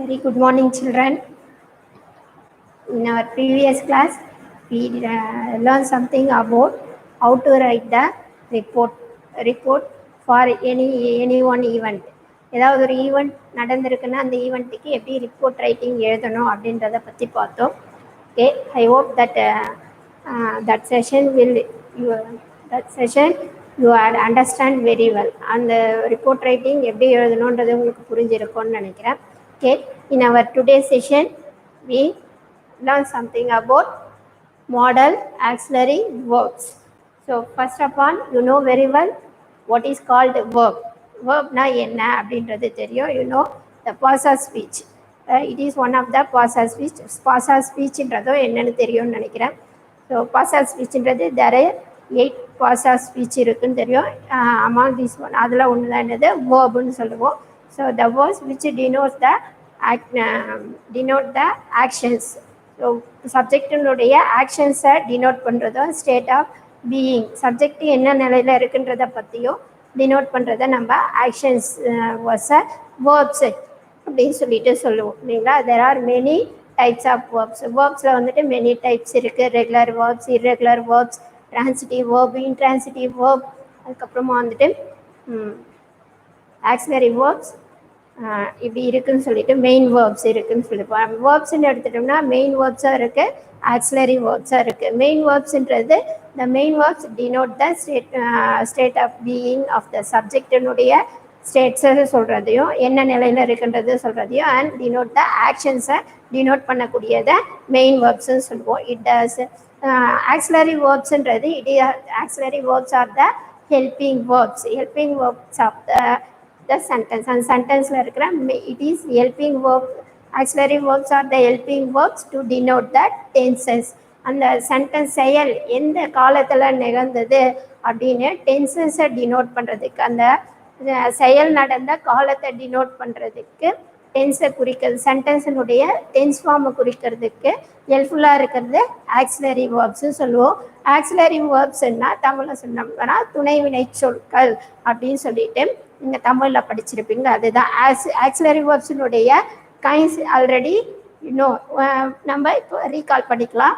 Very good morning, children. In our previous class, we learned something about how to write the report for any one event. ஏதாவது ஒரு event நடந்திருக்குன்னா அந்த ஈவெண்ட்டுக்கு எப்படி report writing எழுதணும் அப்படின்றத பற்றி பார்த்தோம். Okay, I hope that session you are understand very well. அந்த report writing எப்படி எழுதணுன்றது உங்களுக்கு புரிஞ்சிருக்கும்னு நினைக்கிறேன். Okay, in our today's session, we learn something about modal auxiliary verbs. So first of all, you know very well what is called verb. Verb na enna அப்படின்றது தெரியும். You know the past speech. It is one of the past speech. Past speech என்றதோ என்னன்னு தெரியும்னு நினைக்கிறேன். So past speechன்றது there are 8 past speech இருக்குன்னு தெரியும். Among these one அதில் ஒன்று தான் என்னது verbன்னு சொல்லுவோம். So the words which denote the actions. So subjectனுடைய actions-ஐ denote பண்ணுறதும் state of being. subject என்ன நிலையில் இருக்குன்றதை பற்றியும் denote பண்ணுறதை நம்ம actions was verbs அப்படின்னு சொல்லிட்டு சொல்லுவோம் இல்லைங்களா. there are many types of verbs. verbsல வந்துட்டு many types இருக்குது. regular verbs, irregular verbs, transitive verb, intransitive verb, அதுக்கப்புறமா வந்துட்டு auxiliary verbs இப்படி இருக்குன்னு சொல்லிட்டு மெயின் வேர்ப்ஸ் இருக்குன்னு சொல்லிப்போம். வேர்ப்ஸ்ன்னு எடுத்துட்டோம்னா மெயின் வேர்ப்ஸாக இருக்குது, ஆக்சிலரி வேர்ப்ஸாக இருக்குது. மெயின் வேர்ப்ஸ்ன்றது the main verbs denote the state of being of the சப்ஜெக்டினுடைய ஸ்டேட்ஸை சொல்கிறதையும் என்ன நிலையில் இருக்குன்றது சொல்கிறதையும் அண்ட் டினோட் த ஆக்ஷன்ஸை டினோட் பண்ணக்கூடியதை மெயின் வேர்ப்ஸ்ன்னு சொல்லுவோம். இட் டஸ் ஆக்சிலரி வேர்ப்ஸ்ன்றது auxiliary verbs are the helping verbs of the sentence. And sentence la irukra it is helping verb. Auxiliary verbs are the helping verbs to denote the tenses. And the sentence செயல் எந்த காலத்துல நிகழ்ந்தது அப்படின்னு tenses denote பண்றதுக்கு, அந்த செயல் நடந்த காலத்தை denote பண்றதுக்கு டென்ஸை குறிக்கிறது, சென்டென்ஸினுடைய டென்ஸ் ஃபார்மை குறிக்கிறதுக்கு ஹெல்ப்ஃபுல்லாக இருக்கிறது ஆக்சிலரி வேர்ப்ஸ்ன்னு சொல்லுவோம். ஆக்சிலரி வேர்ப்ஸ்ன்னா தமிழில் சொன்னோம்னா துணை வினை சொற்கள் அப்படின்னு சொல்லிட்டு நீங்கள் தமிழில் படிச்சிருப்பீங்க. அதுதான் ஆக்சிலரி வேர்ப்ஸினுடைய கைண்ட்ஸ் ஆல்ரெடி இன்னும் நம்ம இப்போ ரீகால் பண்ணிக்கலாம்.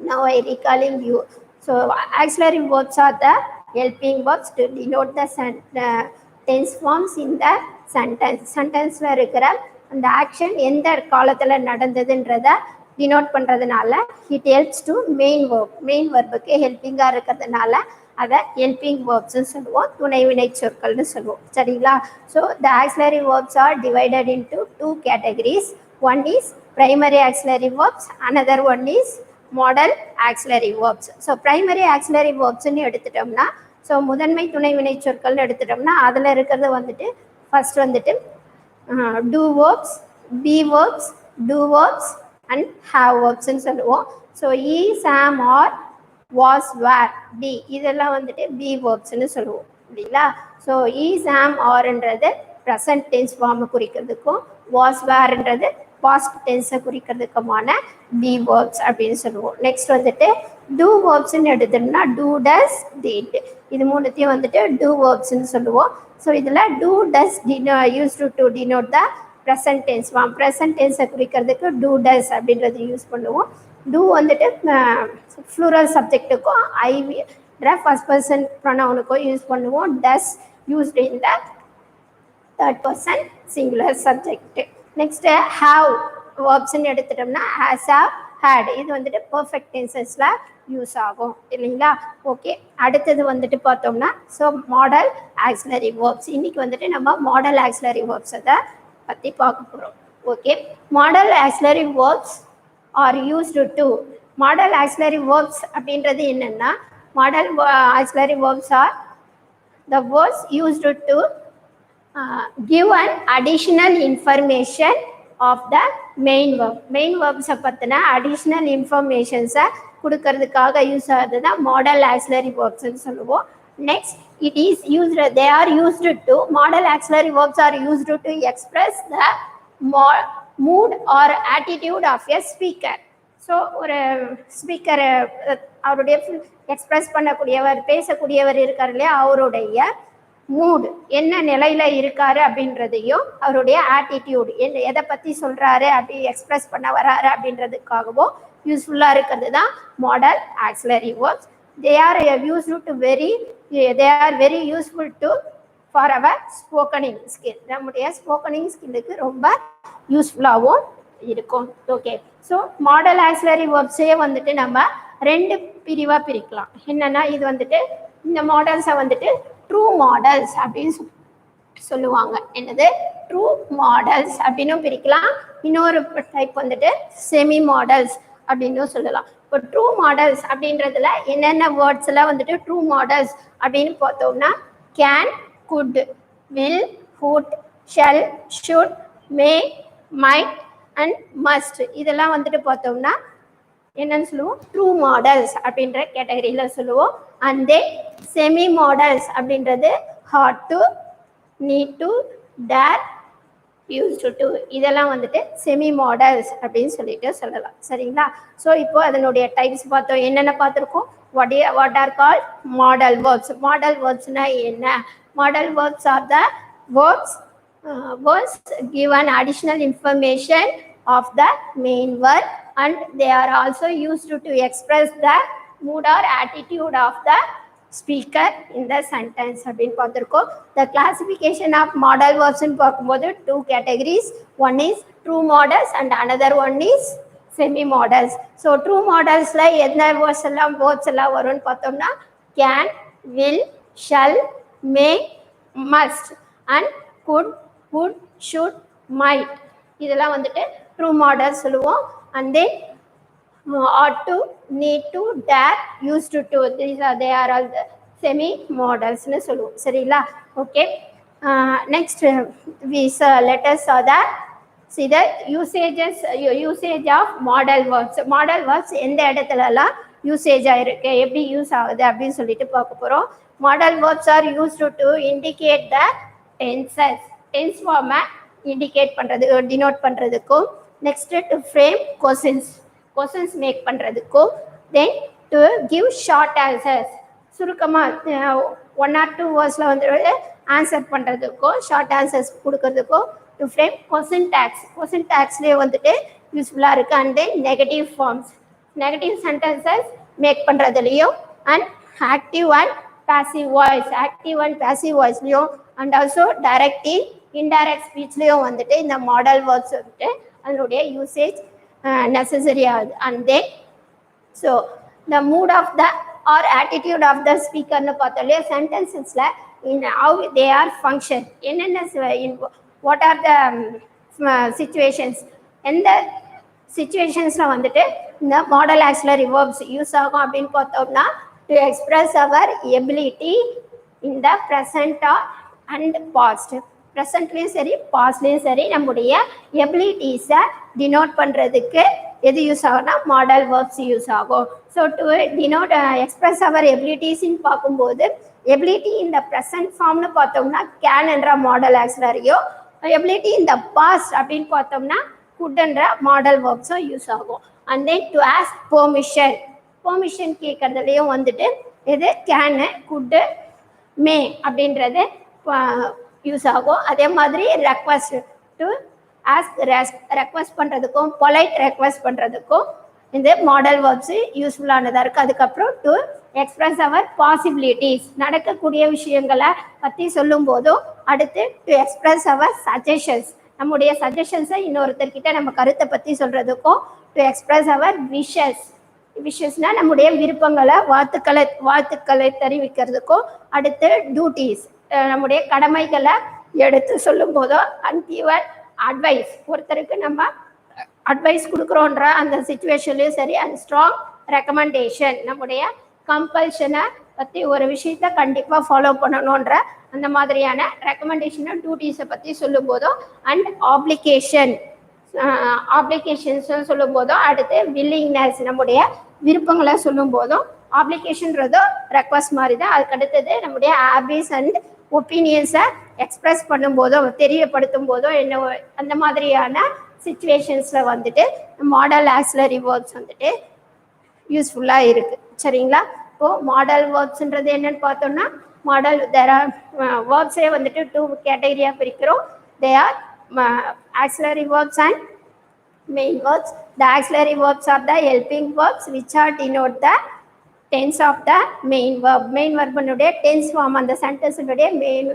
Now I recalling you. So auxiliary verbs are the helping verbs to denote the tense forms in the sentence. sentenceல இருக்கிற அந்த ஆக்ஷன் எந்த காலத்தில் நடந்ததுன்றத டினோட் பண்ணுறதுனால இட் ஹெல்ப்ஸ் டு மெயின் வேர்புக்கு ஹெல்பிங்காக இருக்கிறதுனால அதை ஹெல்பிங் வேர்ப்ஸ்ன்னு சொல்லுவோம், துணை வினை சொற்கள்னு சொல்லுவோம். சரிங்களா? So the auxiliary verbs are divided into 2 categories. One is primary auxiliary verbs, another one is modal auxiliary verbs. So primary auxiliary வேர்ப்ஸ்ன்னு எடுத்துட்டோம்னா, ஸோ முதன்மை துணை வினை சொற்கள்னு எடுத்துட்டோம்னா அதில் இருக்கிறது வந்துட்டு ஃபர்ஸ்ட் வந்துட்டு do verbs, be verbs, do verbs and have verbsன்னு சொல்லுவோம். So is, am, are, was, were, be இதெல்லாம் வந்துட்டு be verbsன்னு சொல்லுவோம் இல்லைங்களா. ஸோ is, am, areன்றது ப்ரெசன்ட் டென்ஸ் ஃபார்மை குறிக்கிறதுக்கும் was, wereன்றது பாஸ்ட் டென்ஸை குறிக்கிறதுக்குமான be verbs அப்படின்னு சொல்லுவோம். நெக்ஸ்ட் வந்துட்டு do verbsன்னு எடுத்தோம்னா do, does, did இது மூணுத்தையும் வந்துட்டு do verbsன்னு சொல்லுவோம். ஸோ இதில் do, does used to denote the present tense form. present tense குறிக்கிறதுக்கு do, does அப்படின்றது யூஸ் பண்ணுவோம். do வந்துட்டு ப்ளூரல் சப்ஜெக்ட்டுக்கும் ஃபர்ஸ்ட் பர்சன் ப்ரொனவுனுக்கும் யூஸ் பண்ணுவோம். does used in the third person singular subject. Next have verbsன்னு எடுத்துட்டோம்னா has, have, had இது வந்துட்டு perfect டென்சஸ்ல use ஆகும் இல்லைங்களா. Okay, அடுத்தது வந்துட்டு பார்த்தோம்னா ஸோ மாடல் ஆக்சிலரி வேர்ப்ஸ். இன்னைக்கு வந்துட்டு நம்ம மாடல் ஆக்சிலரி வேர்ப்ஸை பற்றி பார்க்க போகிறோம். Okay, modal auxiliary verbs are used to. Modal auxiliary verbs அப்படின்றது என்னென்னா, modal auxiliary verbs are the words used to give an additional information of the main verb. Main வேர்ப்ஸை பற்றின அடிஷ்னல் இன்ஃபர்மேஷன்ஸை கொடுக்கறதுக்காக யூஸ் ஆகுது தான் மாடல் ஆக்சிலரி வேர்ப்ஸ்ன்னு சொல்லுவோம். Next it is used, they are used to, modal auxiliary verbs are used to express the mood or attitude of a speaker. So ஒரு speaker அவருடைய express பண்ணக்கூடியவர், பேசக்கூடியவர் இருக்கார் இல்லையா, அவருடைய மூட் என்ன நிலையில இருக்காரு அப்படின்றதையும் அவருடைய ஆட்டிடியூட் எதை பத்தி சொல்றாரு அப்படி எக்ஸ்பிரஸ் பண்ண வராரு அப்படின்றதுக்காகவும் யூஸ்ஃபுல்லா இருக்கிறது தான் modal auxiliary verbs. They are very useful to for our spokening skill. நம்முடைய ஸ்போக்கனிங் ஸ்கில்லுக்கு ரொம்ப யூஸ்ஃபுல்லாகவும் இருக்கும். ஓகே, ஸோ மாடல் ஆக்சிலரி வேர்ப்ஸே வந்துட்டு நம்ம ரெண்டு பிரிவாக பிரிக்கலாம். என்னன்னா இது வந்துட்டு இந்த மாடல்ஸை வந்துட்டு ட்ரூ மாடல்ஸ் அப்படின்னு சொல்லுவாங்க. என்னது ட்ரூ மாடல்ஸ் அப்படின்னு பிரிக்கலாம். இன்னொரு டைப் வந்துட்டு செமி மாடல்ஸ் அப்படின்னு சொல்லலாம். இப்போ ட்ரூ மாடல்ஸ் அப்படின்றதுல என்னென்ன வேர்ட்ஸ் எல்லாம் வந்துட்டு ட்ரூ மாடல்ஸ் அப்படின்னு பார்த்தோம்னா can, good, will, would, shall, should, May, might and must இதெல்லாம் வந்துட்டு பார்த்தோம்னா என்னன்னு சொல்லுவோம் ட்ரூ மாடல்ஸ் அப்படின்ற கேட்டகரியில் சொல்லுவோம். அண்ட் தென் செமி மாடல்ஸ் அப்படின்றது had to, need to, dare, use to இதெல்லாம் வந்துட்டு செமி மாடல்ஸ் அப்படின்னு சொல்லிட்டு சொல்லலாம். சரிங்களா? ஸோ இப்போ அதனுடைய டைப்ஸ் பார்த்தோம். என்னென்ன பார்த்துருக்கோம்? What are call modal verbs. Modal வேர்ப்ஸ்னா என்ன? Modal verbs are the verbs give an additional information of the main verb and they are also used to express the mood or attitude of the speaker in the sentence அப்படின்னு பார்த்துருக்கோம். The classification of modal verbs பார்க்கும்போது two categories. One is true modals and another one is semi modals. So true modalsல என்ன words எல்லாம் வரும்னு பார்த்தோம்னா can, will, shall, may, must and could, would, should, might இதெல்லாம் வந்துட்டு true model சொல்லுவோம். And then ought to, need to, dare, used to they are all the semi மாடல்ஸ்னு சொல்லுவோம். சரிங்களா? Okay, next let us saw that see the usage of modal verbs. Model verbs எந்த இடத்துலலாம் usage ஆயிருக்கு, எப்படி use ஆகுது அப்படின்னு சொல்லிட்டு பார்க்க போகிறோம். Model verbs are used to indicate the tenses. Tense ஃபார்மை இண்டிகேட் பண்ணுறது டினோட் பண்ணுறதுக்கும், next to frame questions make பண்ணுறதுக்கும், then to give short answers சுருக்கமாக 1 or 2 வேர்ட்ஸில் வந்து ஆன்சர் பண்ணுறதுக்கும் ஷார்ட் ஆன்சர்ஸ் கொடுக்கறதுக்கும் டு ஃப்ரேம் கொஸ்டின் டேக்ஸ்லேயே வந்துட்டு யூஸ்ஃபுல்லாக இருக்குது. And then negative sentences make பண்ணுறதுலையும் அண்ட் ஆக்டிவ் அண்ட் பாசிவ் வாய்ஸ்லையும் அண்ட் ஆல்சோ டைரக்டிவ் இன்டைரக்ட் ஸ்பீச்லேயும் வந்துட்டு இந்த மாடல் வேர்ட்ஸ் வந்துட்டு அதனுடைய யூசேஜ் நெசசரி ஆகுது. And then so the mood of the or attitude of the ஸ்பீக்கர்னு பார்த்தோம்லையே சென்டென்சஸில் in how they are function என்னென்ன வாட் ஆர் த சிச்சுவேஷன்ஸ் எந்த சிச்சுவேஷன்ஸில் வந்துட்டு இந்த மாடல் ஆக்சிலரி வேர்ப்ஸ் யூஸ் ஆகும் அப்படின்னு பார்த்தோம்னா to express our ability in the present and past. ப்ரெசண்ட்லேயும் சரி பாஸ்ட்லேயும் சரி நம்முடைய எபிலிட்டிஸை டினோட் பண்ணுறதுக்கு எது யூஸ் ஆகும்னா மாடல் வேர்ப்ஸ் யூஸ் ஆகும். So to denote express our எபிலிட்டிஸ்ன்னு பார்க்கும்போது எபிலிட்டி இந்த ப்ரெசன்ட் ஃபார்ம்னு பார்த்தோம்னா கேன் என்ற மாடல் ஆக்சிலரியோ, எபிலிட்டி இந்த பாஸ்ட் அப்படின்னு பார்த்தோம்னா குட் என்ற மாடல் வேர்ப்ஸும் யூஸ் ஆகும். And then to ask permission கேட்கறதுலையும் வந்துட்டு எது கேனு, குட்டு, மே அப்படின்றது யூஸ் ஆகும். அதே மாதிரி ரெக்வஸ்ட் டு ரெக்வஸ்ட் பண்ணுறதுக்கும் பொலைட் ரெக்வஸ்ட் பண்ணுறதுக்கும் இந்த மாடல் வேர்ப்ஸ் யூஸ்ஃபுல்லானதாக இருக்குது. அதுக்கப்புறம் டு எக்ஸ்பிரஸ் அவர் பாசிபிலிட்டிஸ் நடக்கக்கூடிய விஷயங்களை பற்றி சொல்லும் போதும், அடுத்து டு எக்ஸ்பிரஸ் அவர் சஜஷன்ஸ் நம்முடைய சஜஷன்ஸை இன்னொருத்தர்கிட்ட நம்ம கருத்தை பற்றி சொல்கிறதுக்கும், டு எக்ஸ்பிரஸ் அவர் விஷஸ்னால் நம்முடைய விருப்பங்களை வாழ்த்துக்களை தெரிவிக்கிறதுக்கும், அடுத்து டியூட்டிஸ் நம்முடைய கடமைகளை எடுத்து சொல்லும் போதோ, அண்ட் கிவன் அட்வைஸ் ஒருத்தருக்கு நம்ம அட்வைஸ் கொடுக்குறோன்ற அந்த சிச்சுவேஷன்லையும் சரி, அண்ட் ஸ்ட்ராங் ரெக்கமெண்டேஷன் நம்முடைய கம்பல்ஷனை பற்றி ஒரு விஷயத்த கண்டிப்பாக ஃபாலோ பண்ணணுன்ற அந்த மாதிரியான ரெக்கமெண்டேஷனை டியூட்டிஸை பற்றி சொல்லும் போதும், அண்ட் ஆப்ளிகேஷன்ஸ் சொல்லும் போதும், அடுத்து வில்லிங்னஸ் நம்முடைய விருப்பங்களை சொல்லும் போதும், ஆப்ளிகேஷன்றதோ ரெக்வஸ்ட் மாதிரி தான். அதுக்கு அடுத்தது நம்முடைய ஹாபிஸ் அண்ட் ஒப்பீனியன்ஸை எக்ஸ்பிரஸ் பண்ணும்போதோ தெரியப்படுத்தும் போதோ என்ன அந்த மாதிரியான சிச்சுவேஷன்ஸில் வந்துட்டு மாடல் ஆக்சிலரி வேர்ப்ஸ் வந்துட்டு யூஸ்ஃபுல்லாக இருக்குது. சரிங்களா? இப்போது மாடல் வேர்ப்ஸ்ன்றது என்னன்னு பார்த்தோம்னா மாடல் தேர் ஆர் வேர்ப்ஸே வந்துட்டு டூ கேட்டகரியாக பிரிக்கிறோம். They are auxiliary verbs and main verbs. The auxiliary verbs are the helping verbs which are denote the tense of the main verb. Main verb னுடைய tense form அந்த sentence னுடைய main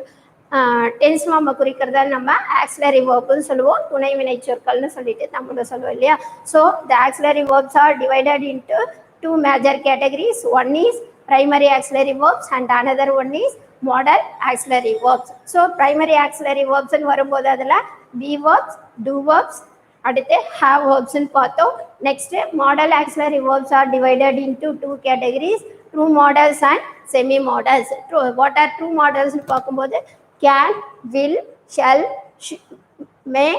tense form குறிக்கிறத நம்ம auxiliary verb னு சொல்லுவோம். துணை வினை சொற்கள்னு சொல்லிட்டு தமிழ்ல சொல்லுவோம் இல்லையா. So the auxiliary verbs are divided into two major categories. One is primary auxiliary verbs and another one is modal auxiliary verbs. So primary auxiliary verbs னு வரும்போது அதுல be verbs, do verbs, அடுத்து have verbs னு பார்த்தோம். Next model auxiliary verbs are divided into two categories, true modals and semi modals. What are true modals னு பார்க்கும்போது can, will, shall, may,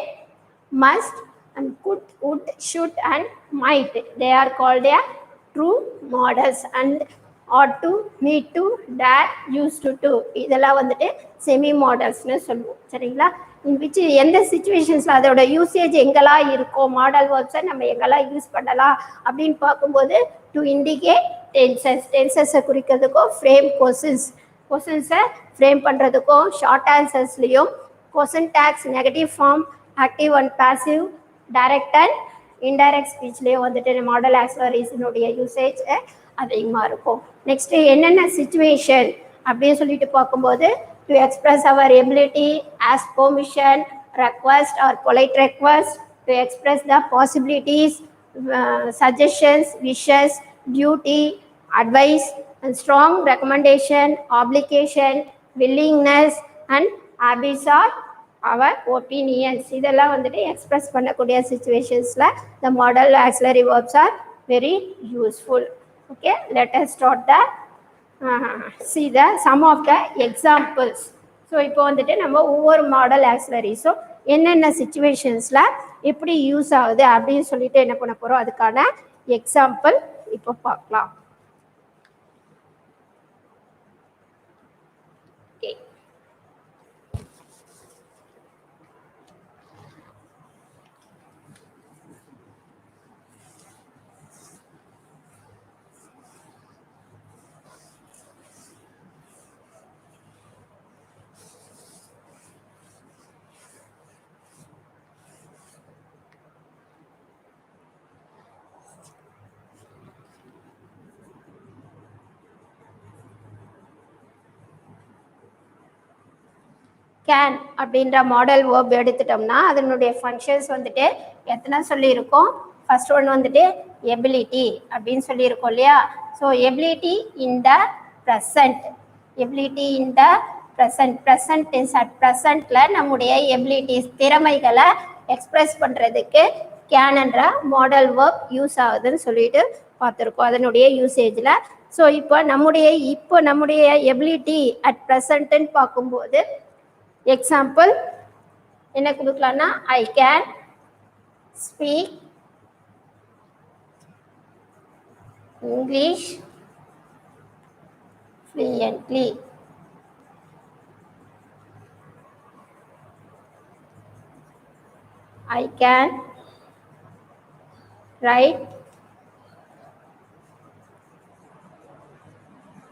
must and could, would, should and might. They are called a true modals and ought to, need to, dare, used to. இதெல்லாம் வந்துட்டு semi மாடல்ஸ்னு சொல்லுவோம். சரிங்களா? Which எந்த சிச்சுவேஷன்ஸில் அதோட usage எங்கெல்லாம் இருக்கோ மாடல் வேர்ப்ஸை நம்ம எங்கெல்லாம் யூஸ் பண்ணலாம் அப்படின்னு பார்க்கும்போது டு இண்டிகேட் டென்சஸை குறிக்கிறதுக்கும் ஃப்ரேம் கொஸ்டின்ஸை ஃப்ரேம் பண்ணுறதுக்கும் ஷார்ட் ஆன்சர்ஸ்லேயும் question tags negative form active and passive direct and indirect ஸ்பீச்லேயும் வந்துட்டு மாடல் ஆக்சிலரிஸினுடைய யூசேஜ் அதிகமாக இருக்கும். நெக்ஸ்ட்டு என்னென்ன சிச்சுவேஷன் அப்படின்னு சொல்லிட்டு பார்க்கும்போது to express our ability, ask permission, request or polite request, to express the possibilities, suggestions, wishes, duty, advice, and strong recommendation, obligation, willingness, and habits are our opinions. இதெல்லாம் வந்துட்டு express பண்ணக்கூடிய சிச்சுவேஷன்ஸில் the modal auxiliary verbs are very useful. Okay, let us start the see the some of the examples. So இப்போ வந்துட்டு நம்ம ஒவ்வொரு model ஆக்சிலரிஸும் என்னென்ன சிச்சுவேஷன்ஸில் எப்படி use ஆகுது அப்படின்னு சொல்லிட்டு என்ன பண்ண போகிறோம் அதுக்கான எக்ஸாம்பிள் இப்போ பார்க்கலாம். கேன் அப்படின்ற மாடல் வேர்ப் எடுத்துட்டோம்னா அதனுடைய ஃபங்க்ஷன்ஸ் வந்துட்டு எத்தனை சொல்லியிருக்கோம். ஃபர்ஸ்ட் ஒன் வந்துட்டு எபிலிட்டி அப்படின்னு சொல்லியிருக்கோம் இல்லையா. So ability in the present, ability in the present, present is at ப்ரெசன்ட்ல நம்முடைய எபிலிட்டிஸ் திறமைகளை எக்ஸ்பிரஸ் பண்ணுறதுக்கு கேன்ன்ற மாடல் வேர்ப் யூஸ் ஆகுதுன்னு சொல்லிட்டு பார்த்துருக்கோம் அதனுடைய யூசேஜில். ஸோ இப்போ நம்முடைய எபிலிட்டி அட் ப்ரெசன்ட்னு பார்க்கும்போது எக்ஸாம்பிள் என்ன கொடுக்கலாம்னா I can speak English fluently. I can write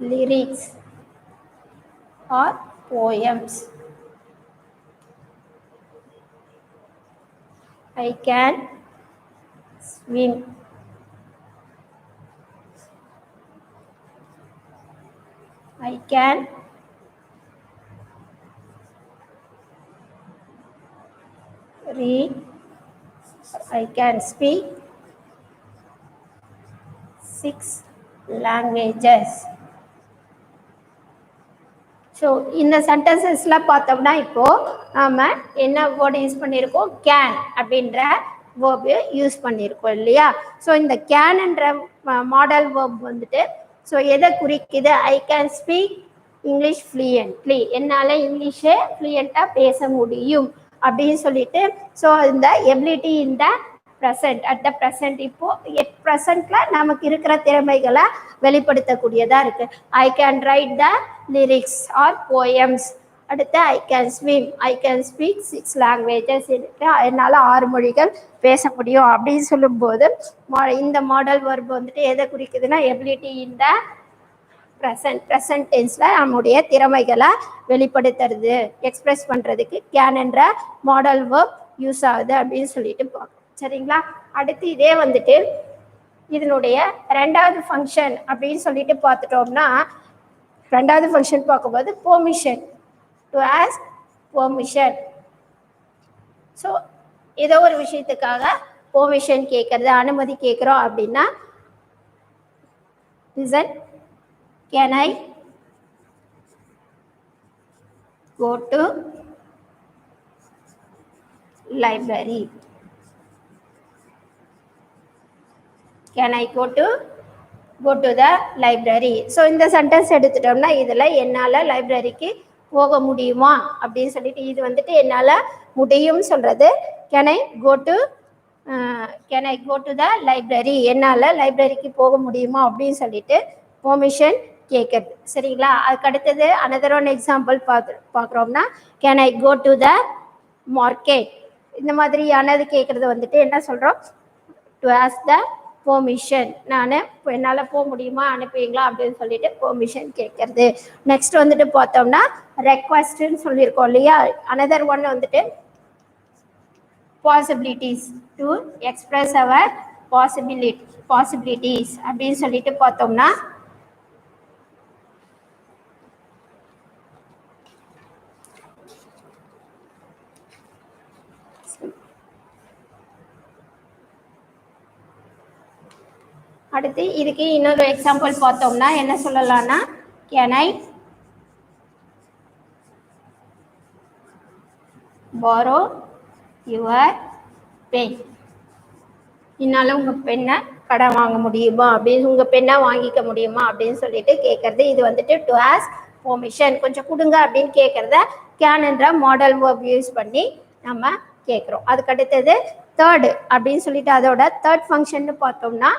lyrics or poems. I can swim. I can read. I can speak 6 languages. So இந்த சென்டென்சஸில் பார்த்தோம்னா இப்போது நாம் என்ன வேர்டு யூஸ் பண்ணியிருக்கோம், கேன் அப்படின்ற வேர்பு யூஸ் பண்ணியிருக்கோம் இல்லையா. ஸோ இந்த கேன்ன்ற மாடல் வேர்ப் வந்துட்டு ஸோ எதை குறிக்குது, I can speak English fluently, என்னால் இங்கிலீஷை ஃப்ளூயண்ட்டாக பேச முடியும் அப்படின்னு சொல்லிட்டு. ஸோ இந்த ability in the present, at the present, இப்போது எட் ப்ரெசண்ட்டில் நமக்கு இருக்கிற திறமைகளை வெளிப்படுத்தக்கூடியதாக இருக்குது. I can write the lyrics or poems. அடுத்து I can swim, I can speak 6 languages இருக்கு, என்னால் 6 மொழிகள் பேச முடியும் அப்படின்னு சொல்லும்போது இந்த மாடல் வேர்ப் வந்துட்டு எதை குறிக்குதுன்னா எபிலிட்டி இன் த ப்ரெசன்ட் டென்ஸில் நம்முடைய திறமைகளை வெளிப்படுத்துறது எக்ஸ்பிரஸ் பண்ணுறதுக்கு கேன் என்ற மாடல் வேர்ப் யூஸ் ஆகுது அப்படின்னு சொல்லிட்டு பார்க்கணும். சரிங்களா? அடுத்து இதே வந்துட்டு இதனுடைய ரெண்டாவது ஃபங்க்ஷன் அப்படின்னு சொல்லிட்டு பார்த்துட்டோம்னா, ரெண்டாவது ஃபங்க்ஷன் பார்க்கும்போது permission, to ask permission. So ஏதோ ஒரு விஷயத்துக்காக பெர்மிஷன் கேட்கறது, அனுமதி கேட்குறோம் அப்படின்னா, listen, can I go to library? Can I go to the library? So இந்த சென்டென்ஸ் எடுத்துட்டோம்னா இதில் என்னால் லைப்ரரிக்கு போக முடியுமா அப்படின்னு சொல்லிட்டு, இது வந்துட்டு என்னால் முடியும்னு சொல்கிறது. Can I go to the library, என்னால் லைப்ரரிக்கு போக முடியுமா அப்படின்னு சொல்லிட்டு பெர்மிஷன் கேட்குறது. சரிங்களா? அதுக்கு அடுத்தது அனதர் ஒன் எக்ஸாம்பிள் பார்க்குறோம்னா, can I go to the market, இந்த மாதிரியானது கேட்குறது வந்துட்டு என்ன சொல்கிறோம், டு ஆஸ்க் த பெர்மிஷன். நான் என்னால் போக முடியுமா, அனுப்புவீங்களா அப்படின்னு சொல்லிட்டு பெர்மிஷன் கேட்கறது. நெக்ஸ்ட் வந்துட்டு பார்த்தோம்னா ரெக்வஸ்ட்னு சொல்லியிருக்கோம் இல்லையா. அனதர் ஒன் வந்துட்டு possibilities, to express our possibilities அப்படின்னு சொல்லிட்டு பார்த்தோம்னா, அடுத்து இதுக்கு இன்னொரு எக்ஸாம்பிள் பார்த்தோம்னா என்ன சொல்லலாம்னா, can I borrow your pen, என்னால் உங்கள் பெண்ணை கடன் வாங்க முடியுமா அப்படின்னு, உங்கள் பெண்ணை வாங்கிக்க முடியுமா அப்படின்னு சொல்லிட்டு கேட்கறது. இது வந்துட்டு டு ஆஸ்க் பெர்மிஷன், கொஞ்சம் கொடுங்க அப்படின்னு கேட்குறத கேன் என்ற மாடல் வேர்ப் யூஸ் பண்ணி நம்ம கேட்குறோம். அதுக்கு அடுத்தது தேர்டு அப்படின்னு சொல்லிட்டு அதோட தேர்ட் ஃபங்க்ஷன் பார்த்தோம்னா